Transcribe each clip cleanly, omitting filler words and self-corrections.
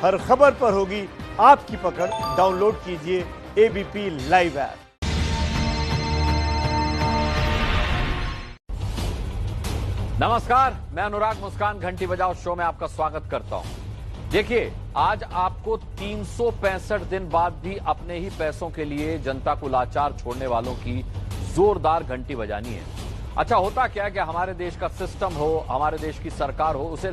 हर खबर पर होगी आपकी पकड़। डाउनलोड कीजिए एबीपी लाइव ऐप। नमस्कार, मैं अनुराग मुस्कान घंटी बजाओ शो में आपका स्वागत करता हूं। देखिए, आज आपको 365 दिन बाद भी अपने ही पैसों के लिए जनता को लाचार छोड़ने वालों की जोरदार घंटी बजानी है। अच्छा, होता क्या है कि हमारे देश का सिस्टम हो, हमारे देश की सरकार हो, उसे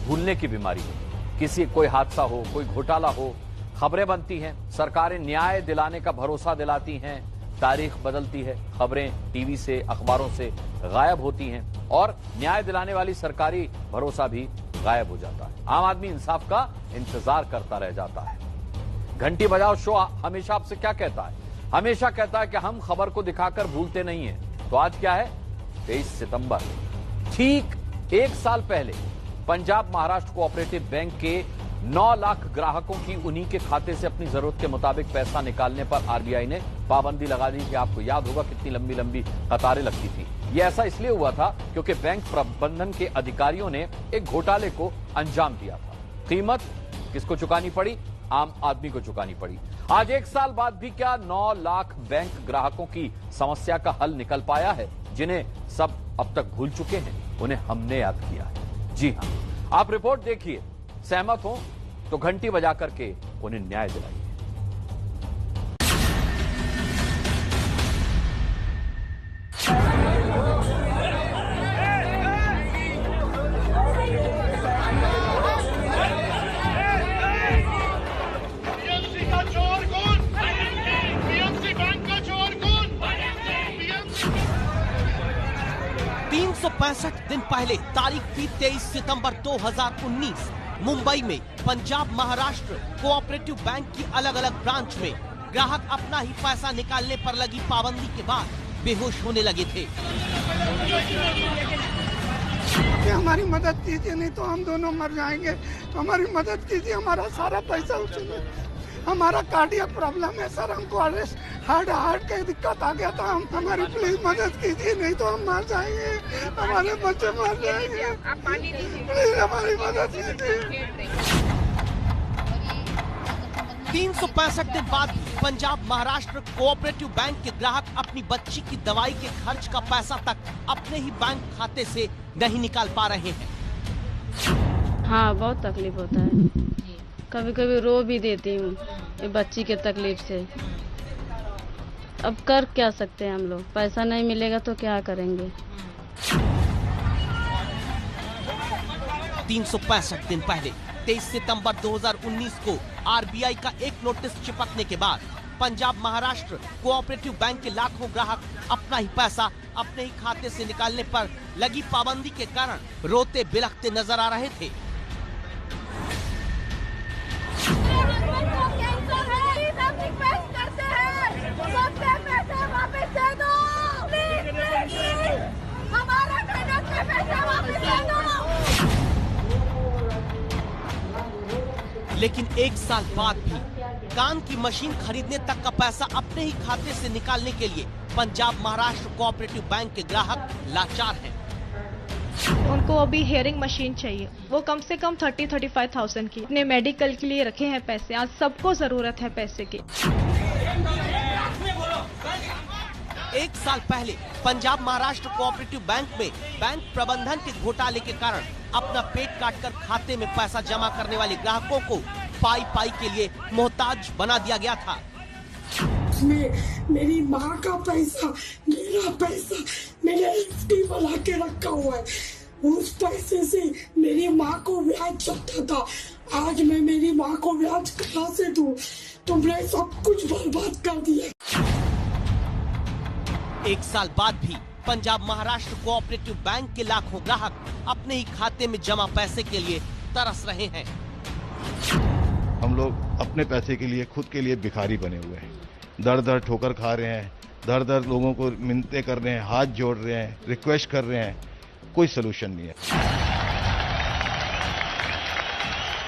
भूलने की बीमारी हो। किसी कोई हादसा हो, कोई घोटाला हो, खबरें बनती हैं, सरकारें न्याय दिलाने का भरोसा दिलाती हैं, तारीख बदलती है, खबरें टीवी से, अखबारों से गायब होती हैं और न्याय दिलाने वाली सरकारी भरोसा भी गायब हो जाता है। आम आदमी इंसाफ का इंतजार करता रह जाता है। घंटी बजाओ शो हमेशा आपसे क्या कहता है? हमेशा कहता है कि हम खबर को दिखाकर भूलते नहीं हैं। तो आज क्या है? 23 सितंबर। ठीक एक साल पहले पंजाब महाराष्ट्र कोऑपरेटिव बैंक के 9 लाख ग्राहकों की उन्हीं के खाते से अपनी जरूरत के मुताबिक पैसा निकालने पर आरबीआई ने पाबंदी लगा दी। कि आपको याद होगा कितनी लंबी लंबी कतारें लगती थी। यह ऐसा इसलिए हुआ था क्योंकि बैंक प्रबंधन के अधिकारियों ने एक घोटाले को अंजाम दिया था। कीमत किसको चुकानी पड़ी? आम आदमी को चुकानी पड़ी। आज एक साल बाद भी क्या 9 लाख बैंक ग्राहकों की समस्या का हल निकल पाया है? जिन्हें सब अब तक भूल चुके हैं, उन्हें हमने याद किया है। जी हां, आप रिपोर्ट देखिए, सहमत हो तो घंटी बजा करके उन्हें न्याय दिलाइए। पीएमसी का चोर कौन? पीएमसी बैंक का चोर कौन? 365 दिन पहले तारीख थी 23 सितंबर 2019। मुंबई में पंजाब महाराष्ट्र कोऑपरेटिव बैंक की अलग अलग ब्रांच में ग्राहक अपना ही पैसा निकालने पर लगी पाबंदी के बाद बेहोश होने लगे थे। कि हमारी मदद कीजिए, नहीं तो हम दोनों मर जाएंगे। तो हमारी मदद कीजिए, हमारा सारा पैसा उछले। हमारा कार्डियक प्रॉब्लम है सर, हमको हार्ट का दिक्कत आ गया था। हमारी प्लीज मदद कीजिए, नहीं तो हम मर जाएंगे, हमारे बच्चे मर जाएंगे। प्लीज हमारी मदद कीजिए। 365 दिन बाद पंजाब महाराष्ट्र कोऑपरेटिव बैंक के ग्राहक अपनी बच्ची की दवाई के खर्च का पैसा तक अपने ही बैंक खाते से नहीं निकाल पा रहे हैं। हाँ, बहुत तकलीफ होता है। कभी कभी रो भी देती हूँ ये बच्ची के तकलीफ से। अब कर क्या सकते हैं हम लोग? पैसा नहीं मिलेगा तो क्या करेंगे? 365 दिन पहले 23 सितंबर 2019 को आरबीआई का एक नोटिस चिपकने के बाद पंजाब महाराष्ट्र कोऑपरेटिव बैंक के लाखों ग्राहक अपना ही पैसा अपने ही खाते से निकालने पर लगी पाबंदी के कारण रोते बिलखते नजर आ रहे थे। लेकिन एक साल बाद भी कान की मशीन खरीदने तक का पैसा अपने ही खाते से निकालने के लिए पंजाब महाराष्ट्र कोऑपरेटिव बैंक के ग्राहक लाचार हैं। उनको अभी हेयरिंग मशीन चाहिए, वो कम से कम 30-35,000 की। अपने मेडिकल के लिए रखे हैं पैसे। आज सबको जरूरत है पैसे की। एक साल पहले पंजाब महाराष्ट्र कोऑपरेटिव बैंक में बैंक प्रबंधन के घोटाले के कारण अपना पेट काटकर खाते में पैसा जमा करने वाले ग्राहकों को पाई पाई के लिए मोहताज बना दिया गया था। मेरी माँ का पैसा, मेरा पैसा मैंने एफडी बना के रखा हुआ है। उस पैसे से मेरी माँ को ब्याज चलता था। आज मैं मेरी माँ को ब्याज कहाँ से दूँ? तुमने सब कुछ बर्बाद कर दिया। एक साल बाद भी पंजाब महाराष्ट्र कोऑपरेटिव बैंक के लाखों ग्राहक अपने ही खाते में जमा पैसे के लिए तरस रहे हैं। हम लोग अपने पैसे के लिए, खुद के लिए भिखारी बने हुए हैं। दर दर ठोकर खा रहे हैं, दर दर लोगों को मिन्नतें कर रहे हैं, हाथ जोड़ रहे हैं, रिक्वेस्ट कर रहे हैं। कोई सोल्यूशन नहीं है।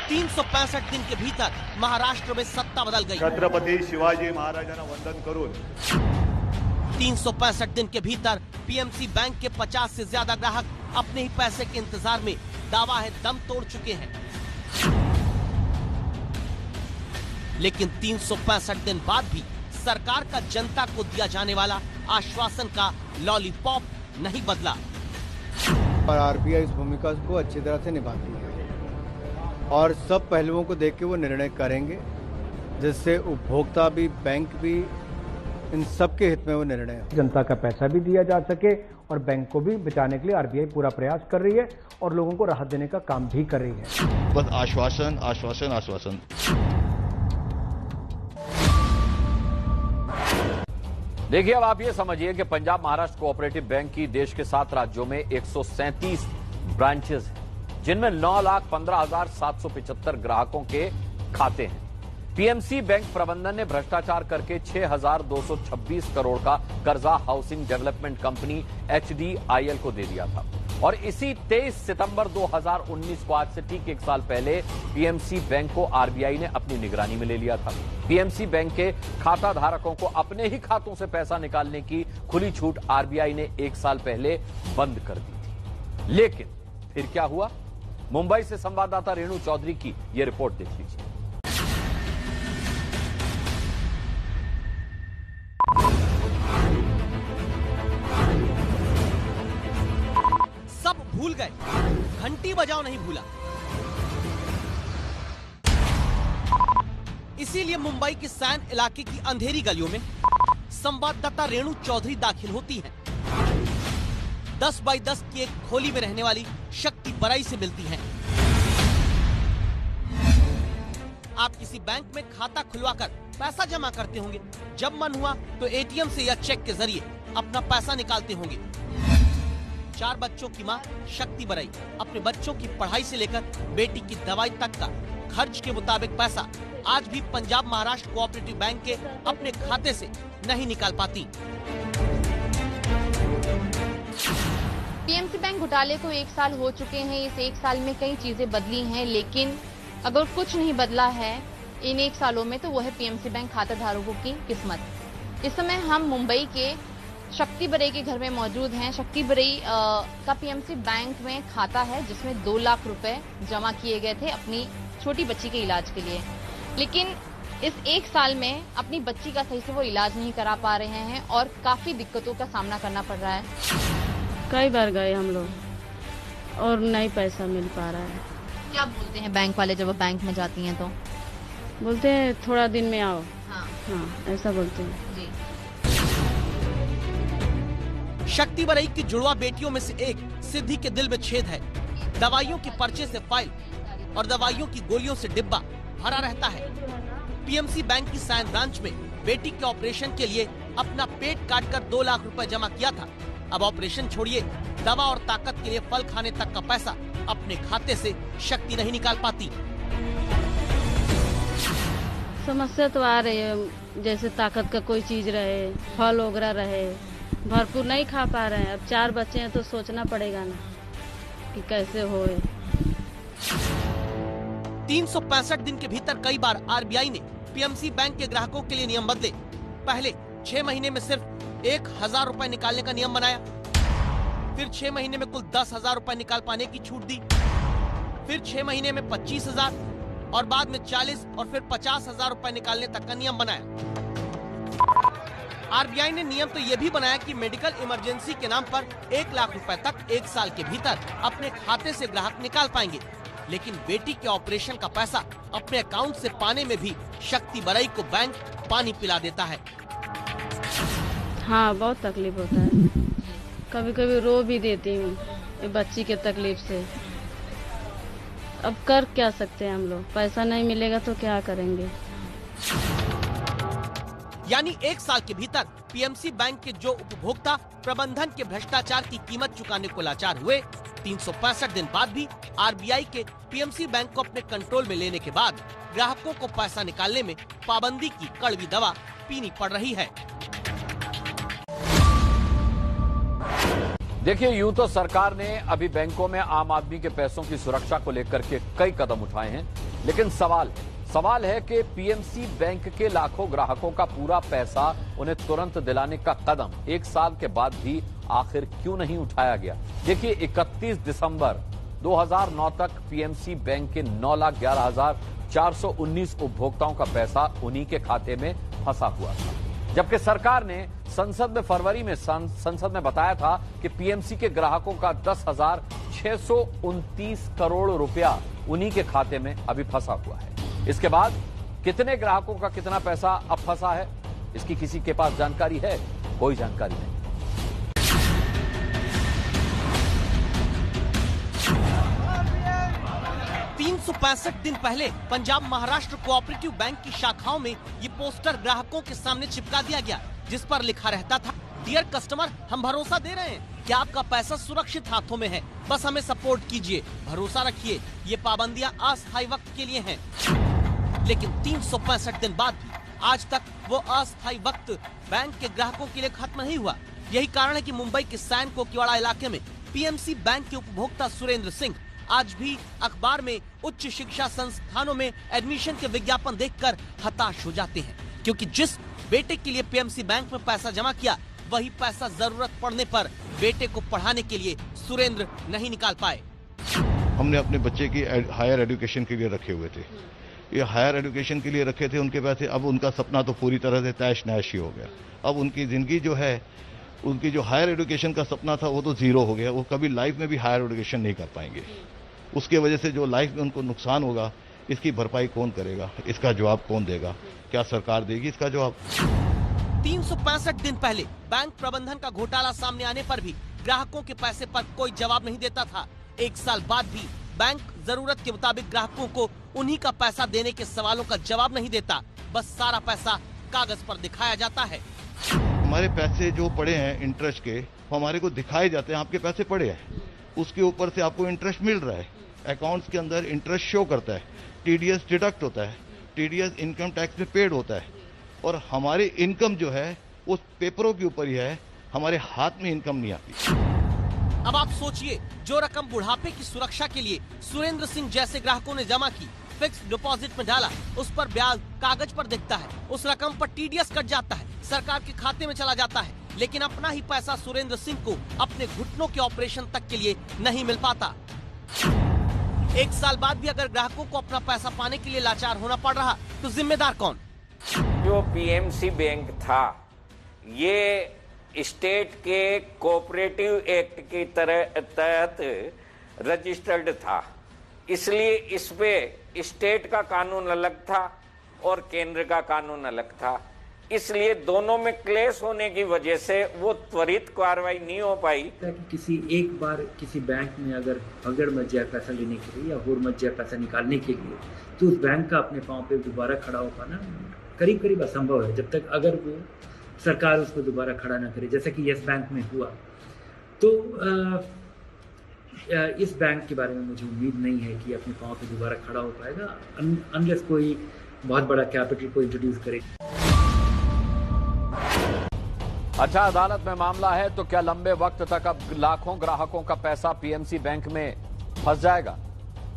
365 दिन के भीतर महाराष्ट्र में सत्ता बदल गई। छत्रपती शिवाजी महाराजांना वंदन करून 365 दिन के भीतर पीएमसी बैंक के 50 से ज्यादा ग्राहक अपने ही पैसे के इंतजार में दावा है दम तोड़ चुके हैं। लेकिन 365 दिन बाद भी सरकार का जनता को दिया जाने वाला आश्वासन का लॉलीपॉप नहीं बदला। और आरबीआई इस भूमिका को अच्छी तरह से निभाती है और सब पहलुओं को देख के वो निर्णय करेंगे, जिससे उपभोक्ता भी, बैंक भी, इन सब के हित में वो निर्णय हो। जनता का पैसा भी दिया जा सके और बैंक को भी बचाने के लिए आरबीआई पूरा प्रयास कर रही है और लोगों को राहत देने का काम भी कर रही है। बस आश्वासन आश्वासन आश्वासन। देखिए, अब आप ये समझिए कि पंजाब महाराष्ट्र कोऑपरेटिव बैंक की देश के 7 राज्यों में 137 ब्रांचेस हैं, जिनमें 9,15,775 ग्राहकों के खाते हैं। पीएमसी बैंक प्रबंधन ने भ्रष्टाचार करके 6,226 करोड़ का कर्जा हाउसिंग डेवलपमेंट कंपनी HDIL को दे दिया था और इसी 23 सितंबर 2019 को, आज से ठीक 1 साल पहले, पीएमसी बैंक को आरबीआई ने अपनी निगरानी में ले लिया था। पीएमसी बैंक के खाता धारकों को अपने ही खातों से पैसा निकालने की खुली छूट आरबीआई ने 1 साल पहले बंद कर दी थी। लेकिन फिर क्या हुआ? मुंबई से संवाददाता रेणु चौधरी की यह रिपोर्ट देख लीजिए। सब भूल गए, घंटी बजाओ नहीं भूला। इसीलिए मुंबई के सैन इलाके की अंधेरी गलियों में संवाददाता रेणु चौधरी दाखिल होती हैं। 10 बाई 10 की एक खोली में रहने वाली शक्ति बराई से मिलती हैं। आप किसी बैंक में खाता खुलवाकर पैसा जमा करते होंगे, जब मन हुआ तो एटीएम से या चेक के जरिए अपना पैसा निकालते होंगे। 4 बच्चों की मां शक्ति बराई अपने बच्चों की पढ़ाई से लेकर बेटी की दवाई तक का खर्च के मुताबिक पैसा आज भी पंजाब महाराष्ट्र कोऑपरेटिव बैंक के अपने खाते से नहीं निकाल पाती। पीएमसी बैंक घोटाले को 1 साल हो चुके हैं। इस 1 साल में कई चीजें बदली हैं, लेकिन अगर कुछ नहीं बदला है इन 1 सालों में तो वो है पीएमसी बैंक खाता धारकों की किस्मत। इस समय हम मुंबई के शक्ति बराई के घर में मौजूद हैं। शक्ति बराई का पीएमसी बैंक में खाता है, जिसमें 2 लाख रुपए जमा किए गए थे अपनी छोटी बच्ची के इलाज के लिए, लेकिन इस 1 साल में अपनी बच्ची का सही से वो इलाज नहीं करा पा रहे हैं और काफी दिक्कतों का सामना करना पड़ रहा है। कई बार गए हम लोग और नहीं पैसा मिल पा रहा है। क्या बोलते हैं बैंक वाले जब वो बैंक में जाती हैं? तो बोलते हैं थोड़ा दिन में आओ। हाँ, ऐसा बोलते हैं जी। शक्ति बराई की जुड़वा बेटियों में से एक सिद्धि के दिल में छेद है। दवाइयों की पर्चे से फाइल और दवाइयों की गोलियों से डिब्बा भरा रहता है। पीएमसी बैंक की साइन ब्रांच में बेटी के ऑपरेशन के लिए अपना पेट काटकर 2 लाख रुपए जमा किया था। अब ऑपरेशन छोड़िए, दवा और ताकत के लिए फल खाने तक का पैसा अपने खाते से शक्ति नहीं निकाल पाती। समस्या तो आ रही है, जैसे ताकत का कोई चीज रहे, फल वगैरह रहे, भरपूर नहीं खा पा रहे हैं। अब 4 बच्चे हैं तो सोचना पड़ेगा ना कि कैसे होए। 365 दिन के भीतर कई बार आरबीआई ने पीएमसी बैंक के ग्राहकों के लिए नियम बदले। पहले 6 महीने में सिर्फ 1,000 रुपए निकालने का नियम बनाया, फिर 6 महीने में कुल 10,000 रुपए निकाल पाने की छूट दी, फिर 6 महीने में 25,000 और बाद में 40 और फिर 50,000 रुपए निकालने तक का नियम बनाया। आरबीआई ने नियम तो ये भी बनाया कि मेडिकल इमरजेंसी के नाम पर 1 लाख रुपए तक 1 साल के भीतर अपने खाते से ग्राहक निकाल पाएंगे, लेकिन बेटी के ऑपरेशन का पैसा अपने अकाउंट से पाने में भी शक्ति बराई को बैंक पानी पिला देता है। हाँ, बहुत तकलीफ होता है। कभी कभी रो भी देती हूँ ये बच्ची के तकलीफ से। अब कर क्या सकते हैं हम लोग? पैसा नहीं मिलेगा तो क्या करेंगे? यानी 1 साल के भीतर पीएमसी बैंक के जो उपभोक्ता प्रबंधन के भ्रष्टाचार की कीमत चुकाने को लाचार हुए, 365 दिन बाद भी आरबीआई के पीएमसी बैंक को अपने कंट्रोल में लेने के बाद ग्राहकों को पैसा निकालने में पाबंदी की कड़वी दवा पीनी पड़ रही है। देखिए, यूं तो सरकार ने अभी बैंकों में आम आदमी के पैसों की सुरक्षा को लेकर के कई कदम उठाए हैं, लेकिन सवाल है कि पीएमसी बैंक के लाखों ग्राहकों का पूरा पैसा उन्हें तुरंत दिलाने का कदम 1 साल के बाद भी आखिर क्यों नहीं उठाया गया? देखिए, 31 दिसंबर 2009 तक पीएमसी बैंक के 9,11,000 419 उपभोक्ताओं का पैसा उन्हीं के खाते में फंसा हुआ था, जबकि सरकार ने संसद में फरवरी में संसद में बताया था कि पीएमसी के ग्राहकों का 10,629 करोड़ रुपया उन्हीं के खाते में अभी फंसा हुआ है। इसके बाद कितने ग्राहकों का कितना पैसा अब फंसा है, इसकी किसी के पास जानकारी है? कोई जानकारी नहीं। दिन पहले पंजाब महाराष्ट्र कोऑपरेटिव बैंक की शाखाओं में ये पोस्टर ग्राहकों के सामने चिपका दिया गया, जिस पर लिखा रहता था, डियर कस्टमर, हम भरोसा दे रहे हैं कि आपका पैसा सुरक्षित हाथों में है, बस हमें सपोर्ट कीजिए, भरोसा रखिए, ये पाबंदियां अस्थायी वक्त के लिए हैं। लेकिन 365 दिन बाद भी आज तक वो अस्थायी वक्त बैंक के ग्राहकों के लिए खत्म नहीं हुआ। यही कारण है कि मुंबई के सैन कोकीवाड़ा इलाके में पीएमसी बैंक के उपभोक्ता सुरेंद्र सिंह आज भी अखबार में उच्च शिक्षा संस्थानों में एडमिशन के विज्ञापन देखकर हताश हो जाते हैं, क्योंकि जिस बेटे के लिए पीएमसी बैंक में पैसा जमा किया, वही पैसा जरूरत पड़ने पर बेटे को पढ़ाने के लिए सुरेंद्र नहीं निकाल पाए। हमने अपने बच्चे की हायर एजुकेशन के लिए रखे हुए थे, ये हायर एजुकेशन के लिए रखे थे उनके पैसे, अब उनका सपना तो पूरी तरह से तैश नैश ही हो गया। अब उनकी जिंदगी जो है, उनकी जो हायर एजुकेशन का सपना था वो तो जीरो हो गया, वो कभी लाइफ में भी हायर एजुकेशन नहीं कर पाएंगे। उसके वजह से जो लाइफ में उनको नुकसान होगा, इसकी भरपाई कौन करेगा, इसका जवाब कौन देगा? क्या सरकार देगी इसका जवाब? 365 दिन पहले बैंक प्रबंधन का घोटाला सामने आने पर भी ग्राहकों के पैसे पर कोई जवाब नहीं देता था। एक साल बाद भी बैंक जरूरत के मुताबिक ग्राहकों को उन्हीं का पैसा देने के सवालों का जवाब नहीं देता, बस सारा पैसा कागज पर दिखाया जाता है। हमारे पैसे जो पड़े हैं इंटरेस्ट के, हमारे को दिखाए जाते हैं, आपके पैसे पड़े हैं, उसके ऊपर से आपको इंटरेस्ट मिल रहा है, अकाउंट्स के अंदर इंटरेस्ट शो करता है, टीडीएस डिडक्ट होता है, टीडीएस इनकम टैक्स में पेड होता है, और हमारी इनकम जो है वो पेपरों के ऊपर ही है, हमारे हाथ में इनकम नहीं आती। अब आप सोचिए, जो रकम बुढ़ापे की सुरक्षा के लिए सुरेंद्र सिंह जैसे ग्राहकों ने जमा की, फिक्स डिपॉजिट में डाला, उस पर ब्याज कागज पर दिखता है, उस रकम पर टीडीएस कट जाता है, सरकार के खाते में चला जाता है, लेकिन अपना ही पैसा सुरेंद्र सिंह को अपने घुटनों के ऑपरेशन तक के लिए नहीं मिल पाता। एक साल बाद भी अगर ग्राहकों को अपना पैसा पाने के लिए लाचार होना पड़ रहा, तो जिम्मेदार कौन? जो पीएमसी बैंक था, ये स्टेट के कोऑपरेटिव एक्ट की तहत रजिस्टर्ड था, इसलिए इसपे स्टेट का कानून अलग था और केंद्र का कानून अलग था, इसलिए दोनों में क्लेश होने की वजह से वो त्वरित कार्रवाई नहीं हो पाई। किसी एक बार किसी बैंक में अगर अगर मच जाए पैसा लेने के लिए या होर मच जाए पैसा निकालने के लिए, तो उस बैंक का अपने पांव पे दोबारा खड़ा हो पाना करीब करीब असंभव है, जब तक अगर वो सरकार उसको दोबारा खड़ा ना करे, जैसा कि यस बैंक में हुआ। तो इस बैंक के बारे में मुझे उम्मीद नहीं है कि अपने पांव पे दोबारा खड़ा हो पाएगा, अनलेस कोई बहुत बड़ा कैपिटल को इंट्रोड्यूस करे। अच्छा, अदालत में मामला है तो क्या लंबे वक्त तक अब लाखों ग्राहकों का पैसा पीएमसी बैंक में फंस जाएगा?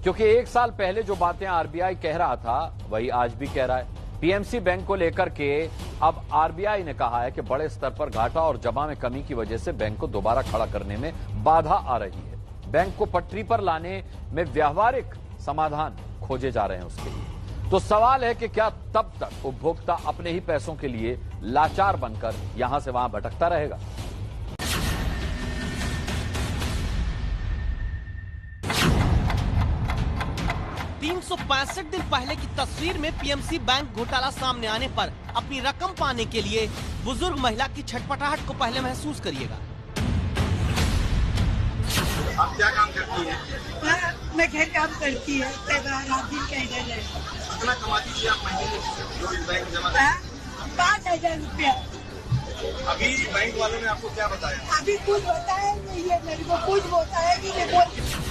क्योंकि एक साल पहले जो बातें आरबीआई कह रहा था, वही आज भी कह रहा है। पीएमसी बैंक को लेकर के अब आरबीआई ने कहा है कि बड़े स्तर पर घाटा और जमा में कमी की वजह से बैंक को दोबारा खड़ा करने में बाधा आ रही है। बैंक को पटरी पर लाने में व्यावहारिक समाधान खोजे जा रहे हैं उसके लिए। तो सवाल है कि क्या तब तक उपभोक्ता अपने ही पैसों के लिए लाचार बनकर यहां से वहां भटकता रहेगा? दिन पहले की तस्वीर में पीएमसी बैंक घोटाला सामने आने पर अपनी रकम पाने के लिए बुजुर्ग महिला की छटपटाहट को पहले महसूस करिएगा। आप क्या काम करती हैं? मैं घर काम करती है, कितना कमाती थी आप महीने जो इस बैंक में जमा? 5,000 रुपया। अभी बैंक वालों ने आपको क्या बताया? अभी कुछ बताया नहीं है, मेरे को कुछ बताया नहीं।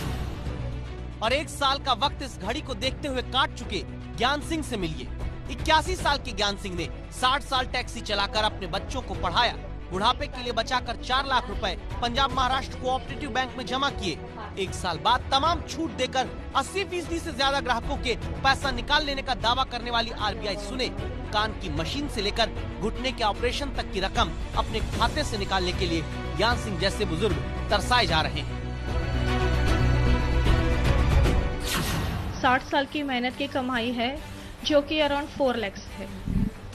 और एक साल का वक्त इस घड़ी को देखते हुए काट चुके ज्ञान सिंह से मिलिए। 81 साल के ज्ञान सिंह ने 60 साल टैक्सी चलाकर अपने बच्चों को पढ़ाया, बुढ़ापे के लिए बचाकर 4 लाख रुपए पंजाब महाराष्ट्र कोऑपरेटिव बैंक में जमा किए। एक साल बाद तमाम छूट देकर 80% से ज्यादा ग्राहकों के पैसा निकाल लेने का दावा करने वाली आरबीआई सुने, कान की मशीन से लेकर घुटने के ऑपरेशन तक की रकम अपने खाते से निकालने के लिए ज्ञान सिंह जैसे बुजुर्ग तरसाए जा रहे हैं। 60 साल की मेहनत की कमाई है, जो कि अराउंड 4 लाख है।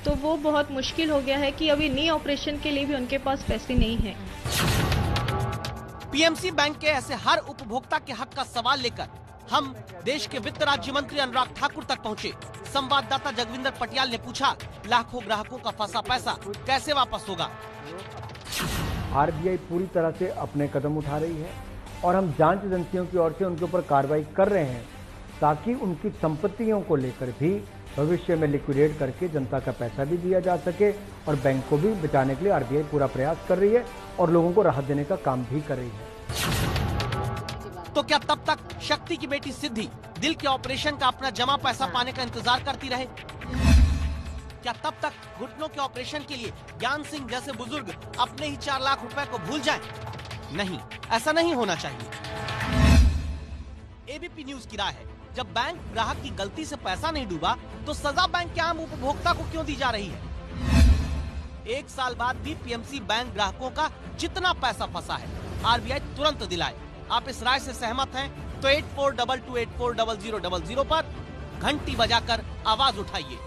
तो वो बहुत मुश्किल हो गया है कि अभी नी ऑपरेशन के लिए भी उनके पास पैसे नहीं है। पीएमसी बैंक के ऐसे हर उपभोक्ता के हक का सवाल लेकर हम देश के वित्त राज्य मंत्री अनुराग ठाकुर तक पहुंचे। संवाददाता जगविंदर पटियाल ने पूछा, लाखों ग्राहकों का फंसा पैसा कैसे वापस होगा? आरबीआई पूरी तरह से अपने कदम उठा रही है और हम जांच एजेंसियों की ओर से उनके ऊपर कार्रवाई कर रहे हैं ताकि उनकी संपत्तियों को लेकर भी भविष्य में लिक्विडेट करके जनता का पैसा भी दिया जा सके और बैंक को भी बचाने के लिए आरबीआई पूरा प्रयास कर रही है और लोगों को राहत देने का काम भी कर रही है। तो क्या तब तक शक्ति की बेटी सिद्धि दिल के ऑपरेशन का अपना जमा पैसा पाने का इंतजार करती रहे? क्या तब तक घुटनों के ऑपरेशन के लिए ज्ञान सिंह जैसे बुजुर्ग अपने ही 4 लाख रुपए को भूल जाएं? नहीं, ऐसा नहीं होना चाहिए। एबीपी न्यूज की राय है, जब बैंक ग्राहक की गलती से पैसा नहीं डूबा तो सजा बैंक के आम उपभोक्ता को क्यों दी जा रही है? 1 साल बाद भी पीएमसी बैंक ग्राहकों का जितना पैसा फंसा है आरबीआई तुरंत दिलाए। आप इस राय से सहमत हैं तो 8422840000 पर घंटी बजाकर आवाज उठाइए।